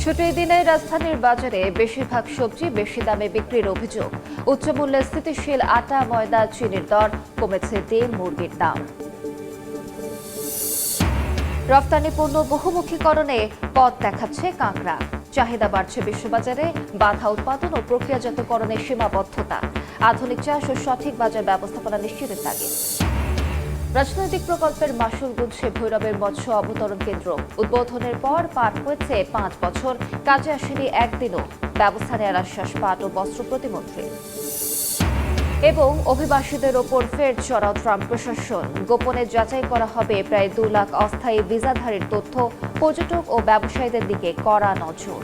ছুটির দিনে রাজধানীর বাজারে বেশিরভাগ সবজি বেশি দামে বিক্রির অভিযোগ। উচ্চমূল্যে স্থিতিশীল আটা, ময়দা, চিনির দর, কমেছে ডিম, মুরগির দাম। রপ্তানি পণ্য বহুমুখীকরণে পথ দেখাচ্ছে কাঁকড়া। চাহিদা বাড়ছে বিশ্ববাজারে, বাধা উৎপাদন ও প্রক্রিয়াজাতকরণের সীমাবদ্ধতা। আধুনিক চাষ ও সঠিক বাজার ব্যবস্থাপনা নিশ্চিতের তাগিদ। রাজনৈতিক প্রকল্পের মাশুল গুনছে ভৈরবের মৎস্য অবতরণ কেন্দ্র। উদ্বোধনের পর পার হয়েছে 5 বছর, কাজে আসেনি একদিনও। ব্যবস্থা নেওয়ার আশ্বাস পাট ও বস্ত্র প্রতিমন্ত্রী। এবং অভিবাসীদের ওপর ফের চড়াও ট্রাম্প প্রশাসন। গোপনে যাচাই করা হবে প্রায় 2 লাখ অস্থায়ী ভিসাধারীর তথ্য। পর্যটক ও ব্যবসায়ীদের দিকে কড়া নজর।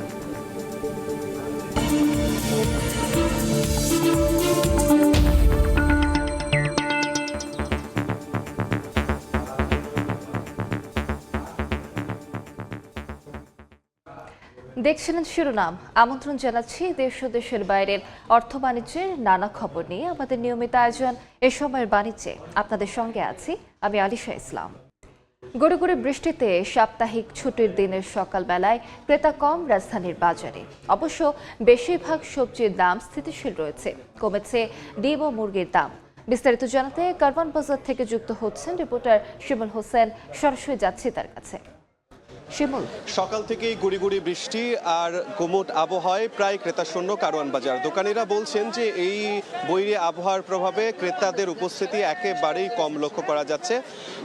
দেখছিলেন শিরোনাম। আমন্ত্রণ জানাচ্ছি দেশ ও দেশের বাইরের অর্থ বাণিজ্যের নানা খবর নিয়ে আমাদের নিয়মিত আয়োজন এ সময়ের বাণিজ্যে। আপনাদের সঙ্গে আছি আমি আলিশা ইসলাম। গড়গড়ে বৃষ্টিতে সাপ্তাহিক ছুটির দিনের সকালবেলায় ক্রেতা কম রাজধানীর বাজারে। অবশ্য বেশিরভাগ সবজির দাম স্থিতিশীল রয়েছে, কমেছে ডিম ও মুরগির দাম। বিস্তারিত জানাতে কারওয়ান বাজার থেকে যুক্ত হচ্ছেন রিপোর্টার শিমুল হোসেন। সরাসরি যাচ্ছি তার কাছে। সকাল থেকেই গুড়ি গুড়ি বৃষ্টি আর গুমোট আবহাওয়ায় প্রায় ক্রেতা শূন্য কারওয়ান বাজার। দোকানিরা বলছেন যে এই বৈরী আবহাওয়ার প্রভাবে ক্রেতাদের উপস্থিতি একেবারেই কম লক্ষ্য করা যাচ্ছে।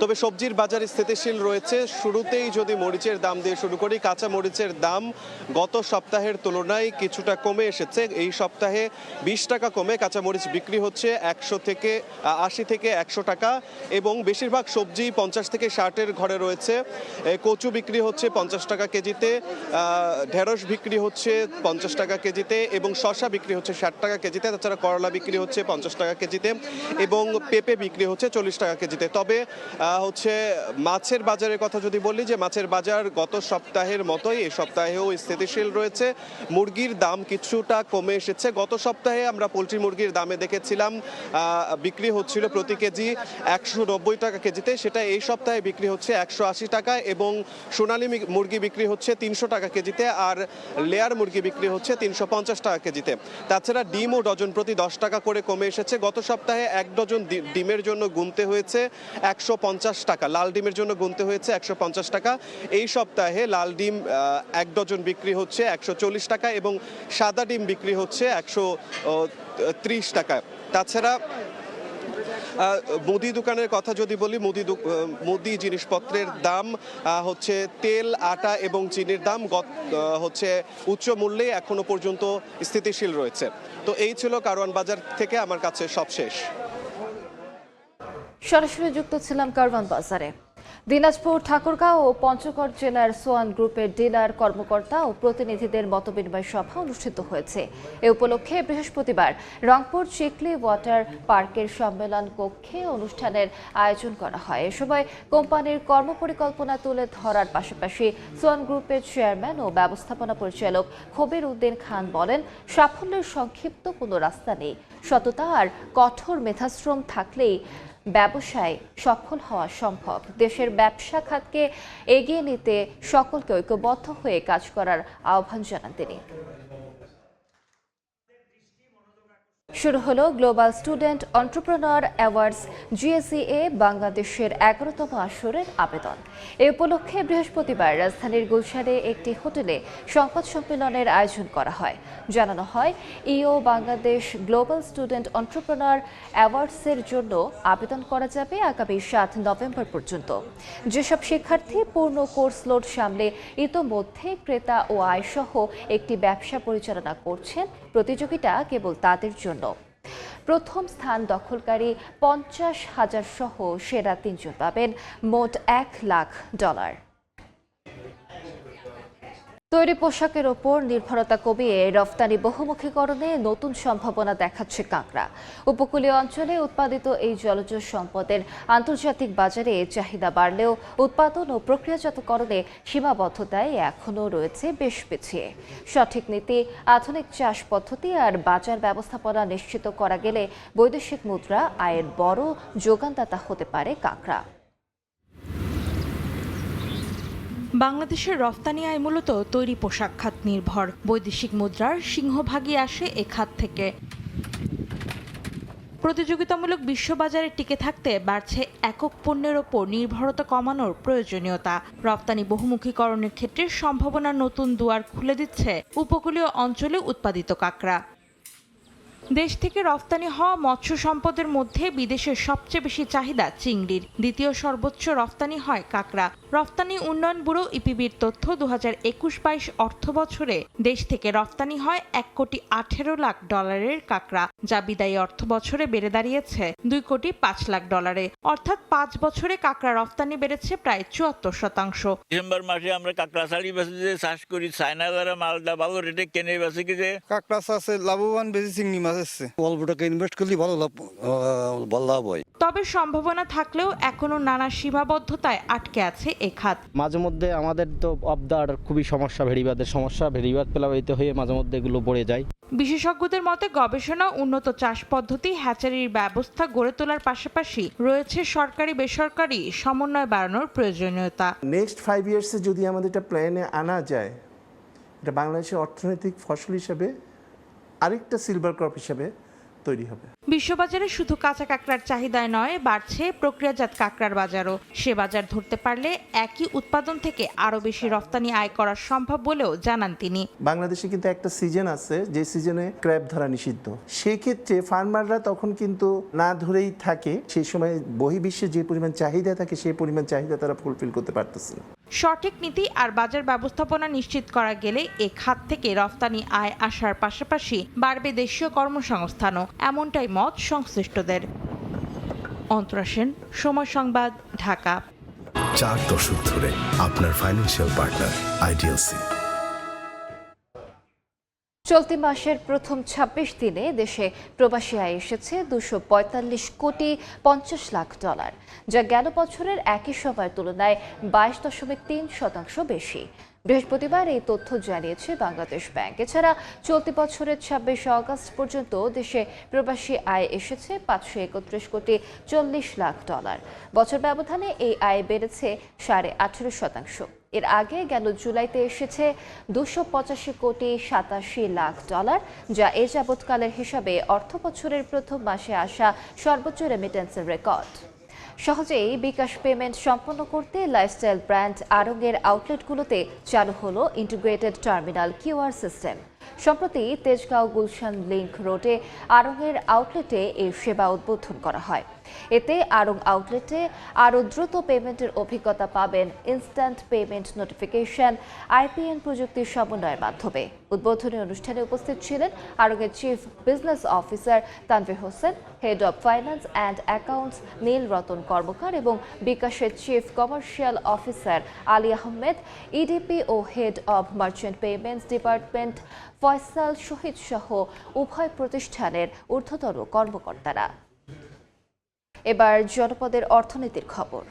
তবে সবজির বাজার স্থিতিশীল রয়েছে। শুরুতেই যদি মরিচের দাম দিয়ে শুরু করি, কাঁচা মরিচের দাম গত সপ্তাহের তুলনায় কিছুটা কমে এসেছে। এই সপ্তাহে 20 টাকা কমে কাঁচা মরিচ বিক্রি হচ্ছে 80 থেকে 100 টাকা, এবং বেশিরভাগ সবজি 50 থেকে 60-এর ঘরে রয়েছে। কচু বিক্রি হচ্ছে 50 টাকা কেজিতে, ঢেঁড়স বিক্রি হচ্ছে 50 টাকা কেজিতে, এবং শসা বিক্রি হচ্ছে 60 টাকা কেজিতে। তাছাড়া করলা বিক্রি হচ্ছে 50 টাকা কেজিতে, এবং পেঁপে বিক্রি হচ্ছে 40 টাকা কেজিতে। তবে মাছের বাজারের কথা যদি বলি, যে মাছের বাজার গত সপ্তাহের মতোই এই সপ্তাহেও স্থিতিশীল রয়েছে। মুরগির দাম কিছুটা কমে এসেছে। গত সপ্তাহে আমরা পোলট্রি মুরগির দামে দেখেছিলাম বিক্রি হচ্ছিল প্রতি কেজি 190 টাকা কেজিতে, সেটা এই সপ্তাহে বিক্রি হচ্ছে 180 টাকা, এবং সোনালী মুরগি বিক্রি হচ্ছে 300 টাকা কেজিতে, আর লেয়ার মুরগি বিক্রি হচ্ছে 350 টাকা কেজিতে। তাছাড়া ডিমও ডজন প্রতি 10 টাকা করে কমে এসেছে। গত সপ্তাহে 1 ডজন ডিমের জন্য গুনতে হয়েছে 150 টাকা, লাল ডিমের জন্য গুনতে হয়েছে 150 টাকা। এই সপ্তাহে লাল ডিম 1 ডজন বিক্রি হচ্ছে 140 টাকা, এবং সাদা ডিম বিক্রি হচ্ছে 130 টাকা। তাছাড়া মুদি দোকানের কথা যদি বলি, মুদি জিনিসপত্রের দাম হচ্ছে তেল, আটা এবং চিনির দাম হচ্ছে উচ্চ মূল্যে এখনো পর্যন্ত স্থিতিশীল রয়েছে। তো এই ছিল কারওয়ান বাজার থেকে আমার কাছে সবশেষ। সরাসরি যুক্ত ছিলাম কারওয়ান বাজারে। দিনাজপুর, ঠাকুরগাঁও ও পঞ্চগড় জেলার সোয়ান গ্রুপের ডিলার, কর্মকর্তা ও প্রতিনিধিদের মতবিনিময় সভা অনুষ্ঠিত হয়েছে। এ উপলক্ষে বৃহস্পতিবার রংপুর চিকলি ওয়াটার পার্কের সম্মেলন কক্ষে অনুষ্ঠানের আয়োজন করা হয়। এ সময় কোম্পানির কর্মপরিকল্পনা তুলে ধরার পাশাপাশি সোয়ান গ্রুপের চেয়ারম্যান ও ব্যবস্থাপনা পরিচালক খবির উদ্দিন খান বলেন, সাফল্যের সংক্ষিপ্ত কোনো রাস্তা নেই। সততা আর কঠোর মেধাশ্রম থাকলেই ব্যবসায় সফল হওয়া সম্ভব। দেশের ব্যবসা খাতকে এগিয়ে নিতে সকলকে ঐক্যবদ্ধ হয়ে কাজ করার আহ্বান জানান তিনি। শুরু হলো global student entrepreneur awards GSEA বাংলাদেশের 11তম আসরের আবেদন। এ উপলক্ষে বৃহস্পতিবার রাজধানীর গুলশানে একটি হোটেলে সংবাদ সম্মেলনের আয়োজন করা হয়। জানানো হয়, ইও বাংলাদেশ গ্লোবাল স্টুডেন্ট এন্টারপ্রেনার অ্যাওয়ার্ডসের জন্য আবেদন করা যাবে আগামী 7 নভেম্বর পর্যন্ত। যেসব শিক্ষার্থী পূর্ণ কোর্স লোড সামলে ইতোমধ্যে ক্রেতা ও আয়সহ একটি ব্যবসা পরিচালনা করছেন, প্রতিযোগিতা কেবল তাদের জন্য। প্রথম স্থান দখলকারী 50,000 সহ সেরা 3 জন পাবেন মোট $1 লাখ। তৈরি পোশাকের ওপর নির্ভরতা কমিয়ে রফতানি বহুমুখীকরণে নতুন সম্ভাবনা দেখাচ্ছে কাঁকড়া। উপকূলীয় অঞ্চলে উৎপাদিত এই জলজ সম্পদের আন্তর্জাতিক বাজারে চাহিদা বাড়লেও উৎপাদন ও প্রক্রিয়াজাতকরণে সীমাবদ্ধতায় এখনও রয়েছে বেশ পিছিয়ে। সঠিক নীতি, আধুনিক চাষ পদ্ধতি আর বাজার ব্যবস্থাপনা নিশ্চিত করা গেলে বৈদেশিক মুদ্রা আয়ের বড় যোগানদাতা হতে পারে কাঁকড়া। বাংলাদেশের রফতানি আয় মূলত তৈরি পোশাক খাত নির্ভর। বৈদেশিক মুদ্রার সিংহভাগই আসে এ খাত থেকে। প্রতিযোগিতামূলক বিশ্ববাজারে টিকে থাকতে বাড়ছে একক পণ্যের ওপর নির্ভরতা কমানোর প্রয়োজনীয়তা। রপ্তানি বহুমুখীকরণের ক্ষেত্রে সম্ভাবনার নতুন দুয়ার খুলে দিচ্ছে উপকূলীয় অঞ্চলে উৎপাদিত কাঁকড়া। দেশ থেকে রফতানি হওয়া মৎস্য সম্পদের মধ্যে বিদেশের সবচেয়ে বেশি চাহিদা চিংড়ির, দ্বিতীয় সর্বোচ্চ রফতানি হয় কাঁকড়া। রফতানি উন্নয়ন ব্যুরো ইপিবির তথ্য 2021-22 অর্থ বছরে দেশ থেকে রফতানি হয় $1,18,00,000 কাঁকড়া, যা বিদায়ী অর্থ বছরে বেড়ে দাঁড়িয়েছে $2,05,00,000। অর্থাৎ 5 বছরে কাঁকড়া রফতানি বেড়েছে প্রায় 74%। ডিসেম্বর মাসে আমরা কাঁকড়া ছাড়ি বেশি চাষ করি, চায়না যারা মালটা ভালো রেটে কেনে বেশি যে কাঁকড়া চাষে লাভবান বেশি, চিংড়ি মাছ আছে। অল্প টাকা ইনভেস্ট করলে ভালো লাভ হয়। তবে সম্ভাবনা থাকলেও এখনো নানা সীমাবদ্ধতায় আটকে আছে এ খাত। মাঝে মধ্যে আমাদের তো অবদার খুবই সমস্যা, ভেড়িবাদের সমস্যা, ভেড়িবাদ প্লাবিত হয়ে মাঝে মধ্যে এগুলো পড়ে যায়। বিশেষজ্ঞদের মতে গবেষণা, উন্নত চাষ পদ্ধতি, হ্যাচারির ব্যবস্থা গড়ে তোলার পাশাপাশি রয়েছে সরকারি বেসরকারি সমন্বয় বাড়ানোর প্রয়োজনীয়তা। নেক্সট 5 ইয়ার্সে যদি আমাদের এটা প্ল্যানে আনা যায়, এটা বাংলাদেশের অর্থনৈতিক ফসল হিসেবে আরেকটা সিলভার ক্রপ হিসেবে তৈরি হবে। বিশ্ববাজারে শুধু কাঁচা কাঁকড়ার চাহিদায় নয়, বাড়ছে প্রক্রিয়াজাত কাঁকড়ার বাজারও। সে বাজার ধরতে পারলে একই উৎপাদন থেকে আরও বেশি রফতানি আয় করা সম্ভব বলেও জানান তিনি। বাংলাদেশে কিন্তু একটা সিজন আছে যে সিজনে ক্র্যাব ধরা নিষিদ্ধ। সেই ক্ষেত্রে ফার্মাররা তখন কিন্তু না ধরেই থাকে, সেই সময় বহির্বিশ্বে যে পরিমাণ চাহিদা থাকে সেই পরিমাণ চাহিদা তারা ফুলফিল করতে পারতেছে না। সঠিক নীতি আর বাজার ব্যবস্থাপনা নিশ্চিত করা গেলে এ খাত থেকে রফতানি আয় আসার পাশাপাশি বাড়বে দেশীয় কর্মসংস্থানও, এমনটাই মত সংশ্লিষ্টদের। অন্তরা সেন, সময় সংবাদ, ঢাকা। 4 দশক ধরে আপনার ফাইন্যান্সিয়াল পার্টনার আইডিএলসি। চলতি মাসের প্রথম 26 দিনে দেশে প্রবাসী আয় এসেছে $245.50 লাখ, যা গেল বছরের একই সময়ের তুলনায় 22.3% বেশি। বৃহস্পতিবার এই তথ্য জানিয়েছে বাংলাদেশ ব্যাংক। এছাড়া চলতি বছরের 26 আগস্ট পর্যন্ত দেশে প্রবাসী আয় এসেছে $531.40 লাখ। বছর ব্যবধানে এই আয় বেড়েছে 18.5%। এর আগে গেল জুলাইতে এসেছে $285.87 লাখ, যা এ যাবৎকালের হিসাবে অর্থ বছরের প্রথম মাসে আসা সর্বোচ্চ রেমিটেন্সের রেকর্ড। সহজেই বিকাশ পেমেন্ট সম্পন্ন করতে লাইফস্টাইল ব্র্যান্ড আড়ং-এর আউটলেটগুলোতে চালু হলো ইন্টিগ্রেটেড টার্মিনাল কিউআর সিস্টেম। সম্প্রতি তেজগাঁও গুলশান লিংক রোডে আড়ং-এর আউটলেটে এই সেবা উদ্বোধন করা হয়। এতে আড়ং আউটলেটে আরও দ্রুত পেমেন্টের অভিজ্ঞতা পাবেন ইনস্ট্যান্ট পেমেন্ট নোটিফিকেশন আইপিএন প্রযুক্তির সমন্বয়ের মাধ্যমে। উদ্বোধনী অনুষ্ঠানে উপস্থিত ছিলেন আড়ং-এর chief business officer Tanvir Hossain, head of finance and accounts Nil Ratan Karmakar এবং বিকাশের chief commercial officer Ali Ahmed, EDP ও head of merchant payments department Faisal Shahid সহ উভয় প্রতিষ্ঠানের ঊর্ধ্বতন কর্মকর্তারা। এবার জনপদের অর্থনীতির খবর।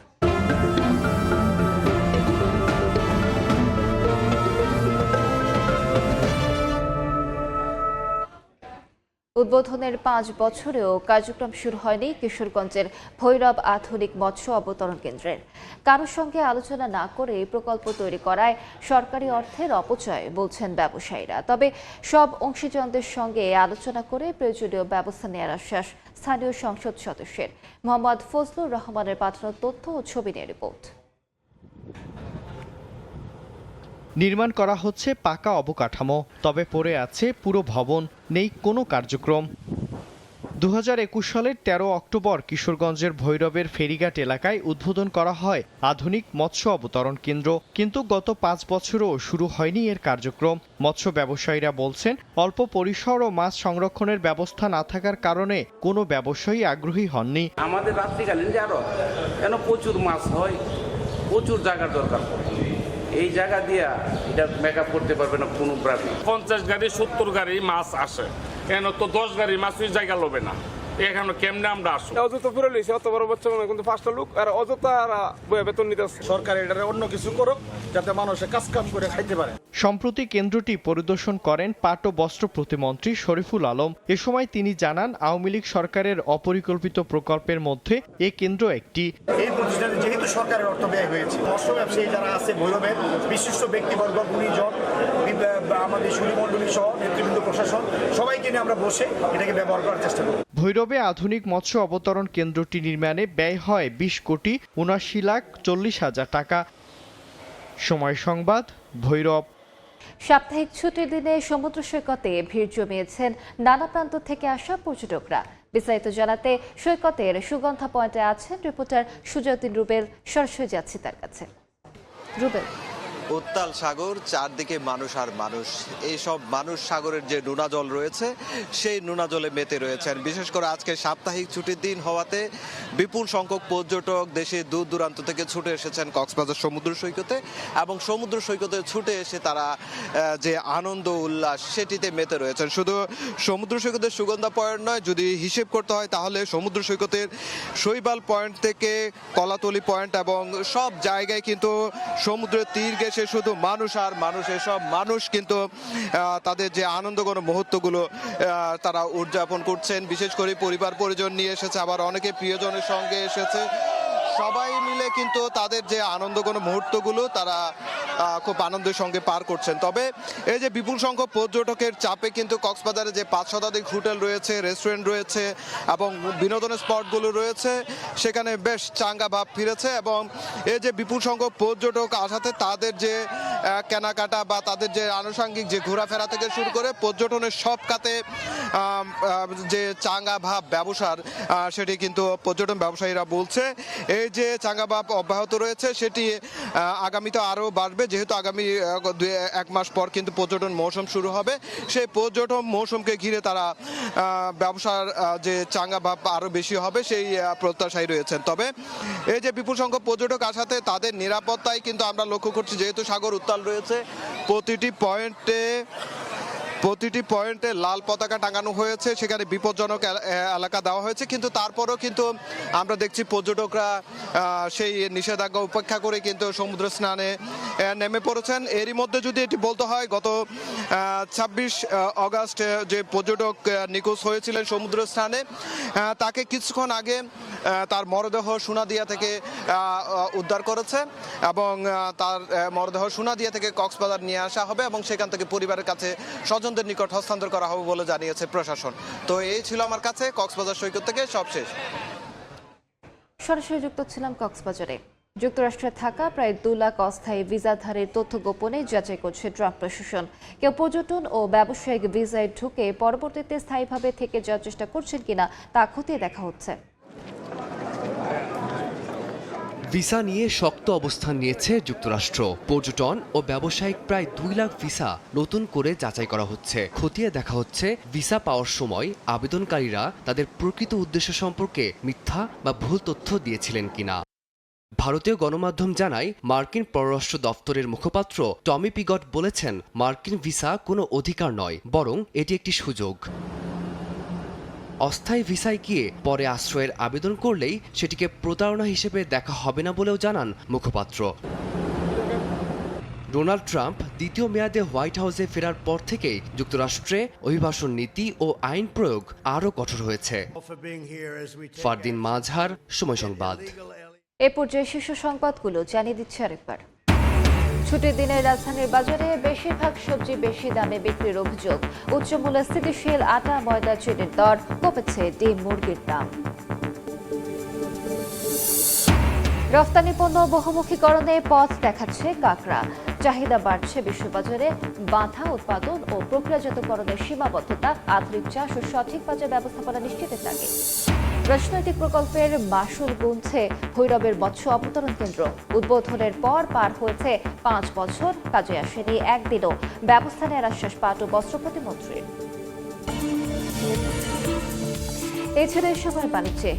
উদ্বোধনের 5 বছরেও কার্যক্রম শুরু হয়নি কিশোরগঞ্জের ভৈরব আধুনিক মৎস্য অবতরণ কেন্দ্রের। কারোর সঙ্গে আলোচনা না করে প্রকল্প তৈরি করায় সরকারি অর্থের অপচয় বলছেন ব্যবসায়ীরা। তবে সব অংশীজনদের সঙ্গে আলোচনা করে প্রয়োজনীয় ব্যবস্থা নেওয়ার আশ্বাস স্থানীয় সংসদ সদস্যের। মোহাম্মদ ফজলুর রহমানের পাঠানো তথ্য ও ছবি নিয়ে রিপোর্ট। নির্মাণ করা হচ্ছে পাকা অবকাঠামো, তবে পড়ে আছে পুরো ভবন, নেই কোনো কার্যক্রম। 2021 সালের 13 অক্টোবর কিশোরগঞ্জের ভৈরবের ফেরিঘাট এলাকায় উদ্বোধন করা হয় আধুনিক মৎস্য অবতরণ কেন্দ্র, কিন্তু গত 5 বছরও শুরু হয়নি এর কার্যক্রম। মৎস্য ব্যবসায়ীরা বলছেন, অল্প পরিসর ও মাছ সংরক্ষণের ব্যবস্থা না থাকার কারণে কোনো ব্যবসায়ী আগ্রহী হননি। আমাদের রাত্রিকালীন যে আরো কেন প্রচুর মাছ হয়, প্রচুর জায়গার দরকার পড়ে। এই জায়গা দিয়া এটা মেকআপ করতে পারবে না কোনো প্রাণী। 50 গাড়ি 70 গাড়ি মাছ আসে, কেন তো 10 গাড়ি মাছ ওই জায়গা লোবে না। এখানে কেমনে আমরা আসবো? অযথা পুরো লইছে, অত বড় বাচ্চা মনে কিন্তু 5টা লোক আর অযথা বেতন নিতে আসছে। সরকার এটা অন্য কিছু করুক যাতে মানুষে কাজ কাম করে খাইতে পারে। সম্প্রতি কেন্দ্রটি পরিদর্শন করেন পাট ও বস্ত্র প্রতিমন্ত্রী শরীফুল আলম। এ সময় তিনি জানান, আওয়ামী লীগ সরকারের অপরিকল্পিত প্রকল্পের মধ্যে এ কেন্দ্র একটি। এই প্রতিষ্ঠানে যেহেতু সরকারের অর্থ ব্যয় হয়েছে, মৎস্য ব্যবসায়ী যারা আছে ভৈরবের বিশিষ্ট ব্যক্তিবর্গ, গুণীজন, আমাদের সুরিমণ্ডলী সহ নেতৃবৃন্দ, প্রশাসন সবাইকে নিয়ে আমরা বসে এটাকে ব্যবহার করার চেষ্টা করি। ভৈরবে আধুনিক মৎস্য অবতরণ কেন্দ্রটি নির্মাণে ব্যয় হয় 20,79,40,000 টাকা। সময় সংবাদ, ভৈরব। সাপ্তাহিক ছুটির দিনে সমুদ্র সৈকতে ভিড় জমিয়েছেন নানা প্রান্ত থেকে আসা পর্যটকরা। বিস্তারিত জানাতে সৈকতের সুগন্ধা পয়েন্টে আছেন রিপোর্টার সুজাউদ্দিন রুবেল। সরাসরি যাচ্ছি তার কাছে। রুবেল, উত্তাল সাগর, চারদিকে মানুষ আর মানুষ। এইসব মানুষ সাগরের যে নোনা জল রয়েছে সেই নোনা জলে মেতে রয়েছেন। বিশেষ করে আজকে সাপ্তাহিক ছুটির দিন হওয়াতে বিপুল সংখ্যক পর্যটক দেশে দূর দূরান্ত থেকে ছুটে এসেছেন কক্সবাজার সমুদ্র সৈকতে, এবং সমুদ্র সৈকতে ছুটে এসে তারা যে আনন্দ উল্লাস সেটিতে মেতে রয়েছেন। শুধু সমুদ্র সৈকতের সুগন্ধা পয়েন্ট নয়, যদি হিসেব করতে হয় তাহলে সমুদ্র সৈকতের শৈবাল পয়েন্ট থেকে কলাতলি পয়েন্ট এবং সব জায়গায় কিন্তু সমুদ্রের তীর ঘেঁষে শুধু মানুষ আর মানুষ। এসব মানুষ কিন্তু তাদের যে আনন্দঘন মুহূর্তগুলো তারা উদযাপন করছেন। বিশেষ করে পরিবার পরিজন নিয়ে এসেছে, আবার অনেকে প্রিয়জনের সঙ্গে এসেছে। সবাই মিলে কিন্তু তাদের যে আনন্দঘন মুহূর্তগুলো তারা খুব আনন্দের সঙ্গে পার করছেন। তবে এই যে বিপুল সংখ্যক পর্যটকের চাপে কিন্তু কক্সবাজারে যে 5 শতাধিক হোটেল রয়েছে, রেস্টুরেন্ট রয়েছে এবং বিনোদনের স্পটগুলো রয়েছে, সেখানে বেশ চাঙ্গা ভাব ফিরেছে। এবং এই যে বিপুল সংখ্যক পর্যটক আসাতে তাদের যে কেনাকাটা বা তাদের যে আনুষঙ্গিক যে ঘোরাফেরা থেকে শুরু করে পর্যটনের সব খাতে যে চাঙ্গা ভাব ব্যবসার, সেটি কিন্তু পর্যটন ব্যবসায়ীরা বলছে। এই যে চাঙ্গা ভাব অব্যাহত রয়েছে সেটি আগামীতে আরও বাড়বে, যেহেতু আগামী 1 মাস পর কিন্তু পর্যটন মৌসুম শুরু হবে। সেই পর্যটন মৌসুমকে ঘিরে তারা ব্যবসার যে চাঙ্গা ভাব আরও বেশি হবে সেই প্রত্যাশায় রয়েছেন। তবে এই যে বিপুল সংখ্যক পর্যটক আসাতে তাদের নিরাপত্তায় কিন্তু আমরা লক্ষ্য করছি, যেহেতু সাগর উত্তাল রয়েছে, প্রতিটি পয়েন্টে লাল পতাকা টাঙানো হয়েছে, সেখানে বিপজ্জনক এলাকা দেওয়া হয়েছে। কিন্তু তারপরেও কিন্তু আমরা দেখছি পর্যটকরা সেই নিষেধাজ্ঞা উপেক্ষা করে কিন্তু সমুদ্র স্নানে নেমে পড়েছেন। এরই মধ্যে যদি এটি বলতে হয়, গত 26 অগাস্ট যে পর্যটক নিখোঁজ হয়েছিলেন সমুদ্র স্নানে, তাকে কিছুক্ষণ আগে তার মরদেহ সোনাদিয়া থেকে উদ্ধার করেছে এবং তার মরদেহ সোনাদিয়া থেকে কক্সবাজার নিয়ে আসা হবে এবং সেখান থেকে পরিবারের কাছে স্বজনদের নিকট হস্তান্তর করা হবে বলে জানিয়েছে প্রশাসন। তো এই ছিল আমার কাছে কক্সবাজার সৈকত থেকে সবশেষ। সরাসরি যুক্ত ছিলাম কক্সবাজারে। যুক্তরাষ্ট্রে থাকা প্রায় 2 লাখ অস্থায়ী ভিসাধারীর তথ্য গোপনে যাচাই করছে ট্রাম্প প্রশাসন। কেউ পর্যটন ও ব্যবসায়িক ভিসায় ঢুকে পরবর্তীতে স্থায়ীভাবে থেকে যাওয়ার চেষ্টা করছেন কিনা তা খতিয়ে দেখা হচ্ছে। ভিসা নিয়ে শক্ত অবস্থান নিয়েছে যুক্তরাষ্ট্র। পর্যটন ও ব্যবসায়িক প্রায় 2 লাখ ভিসা নতুন করে যাচাই করা হচ্ছে। খতিয়ে দেখা হচ্ছে ভিসা পাওয়ার সময় আবেদনকারীরা তাদের প্রকৃত উদ্দেশ্য সম্পর্কে মিথ্যা বা ভুল তথ্য দিয়েছিলেন কিনা। ভারতীয় গণমাধ্যম জানায়, মার্কিন পররাষ্ট্র দপ্তরের মুখপাত্র টমি পিগট বলেছেন, মার্কিন ভিসা কোনো অধিকার নয়, বরং এটি একটি সুযোগ। অস্থায়ী ভিসায় গিয়ে পরে আশ্রয়ের আবেদন করলেই সেটিকে প্রতারণা হিসেবে দেখা হবে না বলেও জানান মুখপাত্র। ডোনাল্ড ট্রাম্প দ্বিতীয় মেয়াদে হোয়াইট হাউসে ফেরার পর থেকেই যুক্তরাষ্ট্রে অভিবাসন নীতি ও আইন প্রয়োগ আরও কঠোর হয়েছে। ফারদিন মাজহার, সময় সংবাদ। এ পর্যায়ে শীর্ষ সংবাদগুলো জানিয়ে দিচ্ছে আরেকবার। ছুটির দিনে রাজধানীর বাজারে বেশিরভাগ সবজি বেশি দামে বিক্রির অভিযোগ। উচ্চ মূল্য স্থিতিশীল আটা, ময়দা, চিনির দর, কমেছে ডিম, মুরগির দাম। রফতানি পণ্য বহুমুখীকরণে পথ দেখাচ্ছে কাকড়া। চাহিদা বাড়ছে বিশ্ববাজারে। বাঁধা উৎপাদন ও প্রক্রিয়াজাতকরণের সীমাবদ্ধতা, আধুনিক চাষ ও সঠিক বাজার ব্যবস্থাপনা নিশ্চিতের তাগিদ। রাজনৈতিক প্রকল্পের মাসুল গুনছে ভৈরবের মৎস্য অবতরণ কেন্দ্র। উদ্বোধনের পর পার হয়েছে 5 বছর, কাজে আসেনি একদিনও। ব্যবস্থা নেওয়ার আশ্বাস পাট ও বস্ত্র প্রতিমন্ত্রীর। এছাড়া সময় বাণিজ্যে